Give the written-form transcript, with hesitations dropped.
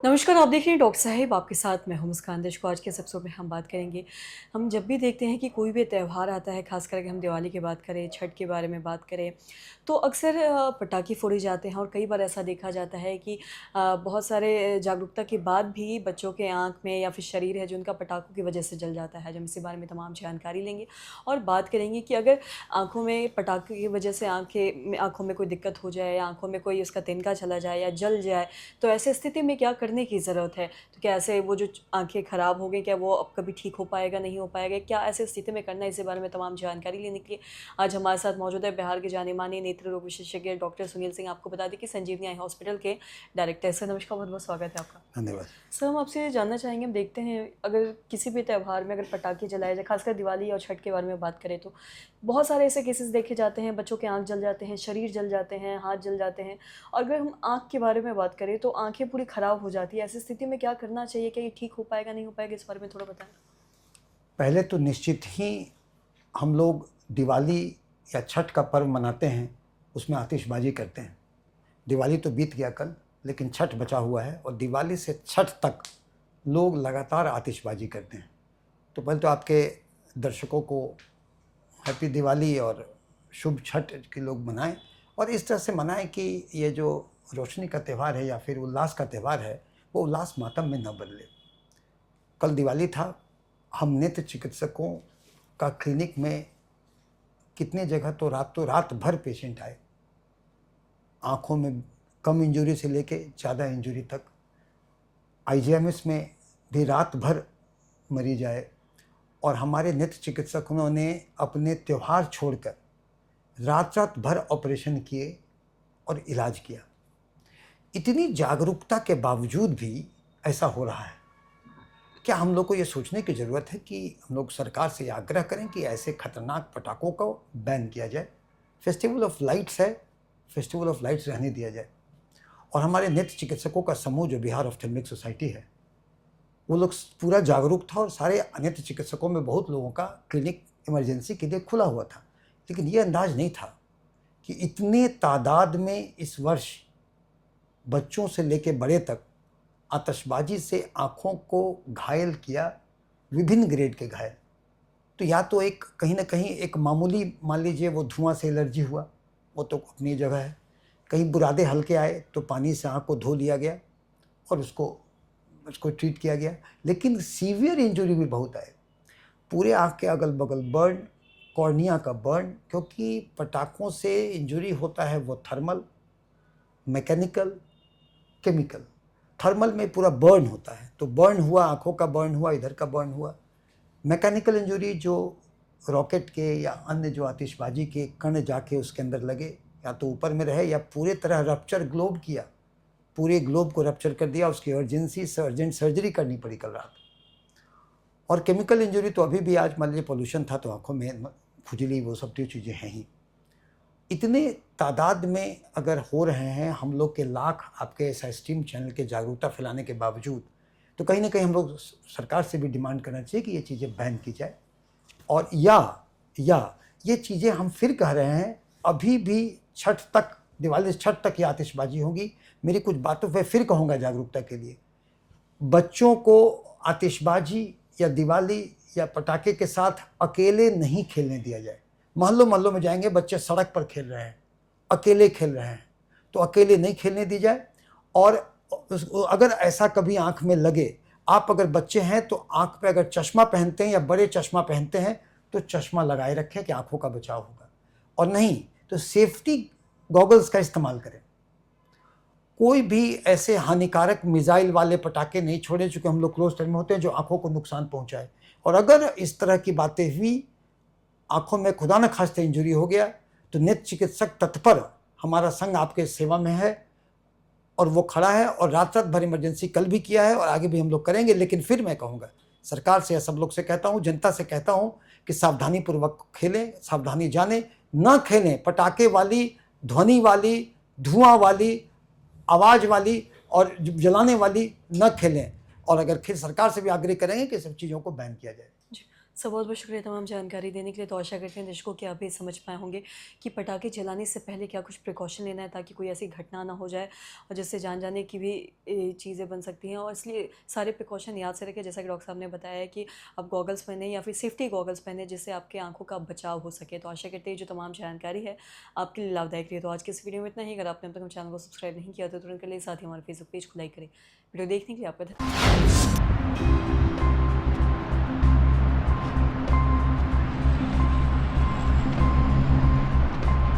नमस्कार, आप देख रहे हैं डॉक्टर साहिब, आपके साथ मैं हूं मुस्कान को। आज के इस एपिसोड में हम बात करेंगे। हम जब भी देखते हैं कि कोई भी त्यौहार आता है, ख़ास करके हम दिवाली की बात करें, छठ के बारे में बात करें, तो अक्सर पटाखे फोड़े जाते हैं और कई बार ऐसा देखा जाता है कि बहुत सारे जागरूकता के बाद भी बच्चों के आँख में या फिर शरीर है जो उनका पटाखों की वजह से जल जाता है। जो हम इसी बारे में तमाम जानकारी लेंगे और बात करेंगे कि अगर आँखों में पटाखे की वजह से आँखों में कोई दिक्कत हो जाए या आँखों में कोई उसका तिनका चला जाए या जल जाए, तो ऐसी स्थिति में क्या करने की ज़रूरत है? तो क्या ऐसे वो जो आँखें ख़राब हो गई, क्या वो अब कभी ठीक हो पाएगा, नहीं हो पाएगा? क्या ऐसी स्थिति में करना है? इसी बारे में तमाम जानकारी लेने के लिए आज हमारे साथ मौजूद है बिहार के जाने-माने नेत्र रोग विशेषज्ञ डॉक्टर सुनील सिंह। आपको बता दें कि संजीवनी आई हॉस्पिटल के डायरेक्टर हैं। सर नमस्कार, बहुत-बहुत स्वागत है आपका। धन्यवाद। सर हम आपसे ये जानना चाहेंगे, हम देखते हैं अगर किसी भी त्योहार में अगर पटाखे जलाए जाए, ख़ासकर दिवाली और छठ के बारे में बात करें तो बहुत सारे ऐसे केसेस देखे जाते हैं, बच्चों के आँख जल जाते हैं, शरीर जल जाते हैं, हाथ जल जाते हैं। और अगर हम आँख के बारे में बात करें तो आँखें पूरी ख़राब हो जाती है। ऐसी स्थिति में क्या करना चाहिए? क्या ये ठीक हो पाएगा, नहीं हो पाएगा? इस बारे में थोड़ा बताएँ। पहले तो निश्चित ही हम लोग दिवाली या छठ का पर्व मनाते हैं, उसमें आतिशबाजी करते हैं। दिवाली तो बीत गया कल, लेकिन छठ बचा हुआ है और दिवाली से छठ तक लोग लगातार आतिशबाजी करते हैं। तो पहले तो आपके दर्शकों को हैप्पी दिवाली और शुभ छठ के लोग मनाएं और इस तरह से मनाएं कि ये जो रोशनी का त्यौहार है या फिर उल्लास का त्यौहार है, वो उल्लास मातम में न बदले। कल दिवाली था, हम नेत्र चिकित्सकों का क्लिनिक में कितने जगह तो रातों रात भर पेशेंट आए, आँखों में कम इंजरी से लेके ज़्यादा इंजरी तक। आईजीएमएस में भी रात भर मरीज आए और हमारे नेत्र चिकित्सकों ने अपने त्यौहार छोड़कर रात रात भर ऑपरेशन किए और इलाज किया। इतनी जागरूकता के बावजूद भी ऐसा हो रहा है। क्या हम लोग को ये सोचने की ज़रूरत है कि हम लोग सरकार से आग्रह करें कि ऐसे खतरनाक पटाखों को बैन किया जाए। फेस्टिवल ऑफ लाइट्स है, फेस्टिवल ऑफ लाइट्स रहने दिया जाए। और हमारे नेत्र चिकित्सकों का समूह जो बिहार ऑफ्थेल्मिक सोसाइटी है, वो लोग पूरा जागरूक था और सारे नेत्र चिकित्सकों में बहुत लोगों का क्लिनिक इमरजेंसी के लिए खुला हुआ था। लेकिन ये अंदाज नहीं था कि इतने तादाद में इस वर्ष बच्चों से लेकर बड़े तक आतिशबाजी से आँखों को घायल किया, विभिन्न ग्रेड के घायल। तो या तो एक कहीं ना कहीं एक मामूली, मान लीजिए वो धुआं से एलर्जी हुआ, वो तो अपनी जगह है। कहीं बुरादे हल्के आए तो पानी से आँख को धो लिया गया और उसको ट्रीट किया गया। लेकिन सीवियर इंजरी भी बहुत आए, पूरे आँख के अगल बगल बर्न, कॉर्निया का बर्न, क्योंकि पटाखों से इंजरी होता है वो थर्मल, मैकेनिकल, केमिकल। थर्मल में पूरा बर्न होता है, तो बर्न हुआ, आँखों का बर्न हुआ, इधर का बर्न हुआ। मैकेनिकल इंजरी जो रॉकेट के या अन्य जो आतिशबाजी के कण जाके उसके अंदर लगे, या तो ऊपर में रहे या पूरे तरह रप्चर ग्लोब किया, पूरे ग्लोब को रप्चर कर दिया, उसकी अर्जेंसी अर्जेंट सर्जरी करनी पड़ी कल रात। और केमिकल इंजरी तो अभी भी, आज मान लीजिए पोल्यूशन था तो आँखों में खुजली, वो सब चीज़ें हैं ही। इतने तादाद में अगर हो रहे हैं, हम लोग के लाख आपके स्ट्रीम चैनल के जागरूकता फैलाने के बावजूद, तो कहीं ना कहीं हम लोग सरकार से भी डिमांड करना चाहिए कि ये चीज़ें बैन की जाए। और या ये चीज़ें हम फिर कह रहे हैं, अभी भी छठ तक, दिवाली से छठ तक ये आतिशबाजी होगी। मेरी कुछ बातों पर फिर कहूँगा जागरूकता के लिए, बच्चों को आतिशबाजी या दिवाली या पटाखे के साथ अकेले नहीं खेलने दिया जाए। मोहल्लों मोहल्लों में जाएंगे, बच्चे सड़क पर खेल रहे हैं, अकेले खेल रहे हैं, तो अकेले नहीं खेलने दी जाए। और अगर ऐसा कभी आंख में लगे, आप अगर बच्चे हैं तो आंख पे अगर चश्मा पहनते हैं या बड़े चश्मा पहनते हैं तो चश्मा लगाए रखें कि आंखों का बचाव होगा, और नहीं तो सेफ्टी गॉगल्स का इस्तेमाल करें। कोई भी ऐसे हानिकारक मिसाइल वाले पटाखे नहीं छोड़े चूँकि हम लोग क्लोज टाइम में होते हैं, जो आंखों को नुकसान पहुंचाए। और अगर इस तरह की बातें हुई, आंखों में खुदा न खास्ते इंजरी हो गया, तो नेत्र चिकित्सक तत्पर, हमारा संघ आपके सेवा में है और वो खड़ा है, और रात रात भर इमरजेंसी कल भी किया है और आगे भी हम लोग करेंगे। लेकिन फिर मैं कहूँगा, सरकार से या सब लोग से कहता हूँ, जनता से कहता हूँ कि सावधानी पूर्वक खेलें, सावधानी जाने, न खेलें पटाखे वाली, ध्वनि वाली, धुआं वाली, आवाज़ वाली और जलाने वाली न खेलें। और अगर फिर सरकार से भी आग्रह करेंगे कि सब चीज़ों को बैन किया जाए। सर बहुत बहुत शुक्रिया तमाम जानकारी देने के लिए। तो आशा करते हैं दर्शकों कि आप भी समझ पाए होंगे कि पटाखे जलाने से पहले क्या कुछ प्रिकॉशन लेना है ताकि कोई ऐसी घटना ना हो जाए और जिससे जान जाने की भी चीज़ें बन सकती हैं। और इसलिए सारे प्रिकॉशन याद से रखें, जैसा कि डॉक्टर साहब ने बताया है कि आप गॉगल्स पहने या फिर सेफ्टी गॉगल्स पहने जिससे आपकी आंखों का बचाव हो सके। तो आशा करते हैं जो तमाम जानकारी है आपके लिए लाभदायक रही। तो आज के इस वीडियो में इतना ही। अगर आपने अब तक हम चैनल को सब्सक्राइब नहीं किया तो तुरंत कर लिए, साथ ही हमारे फेसबुक पेज को लाइक करें। वीडियो देखने के लिए आपका धन्यवाद।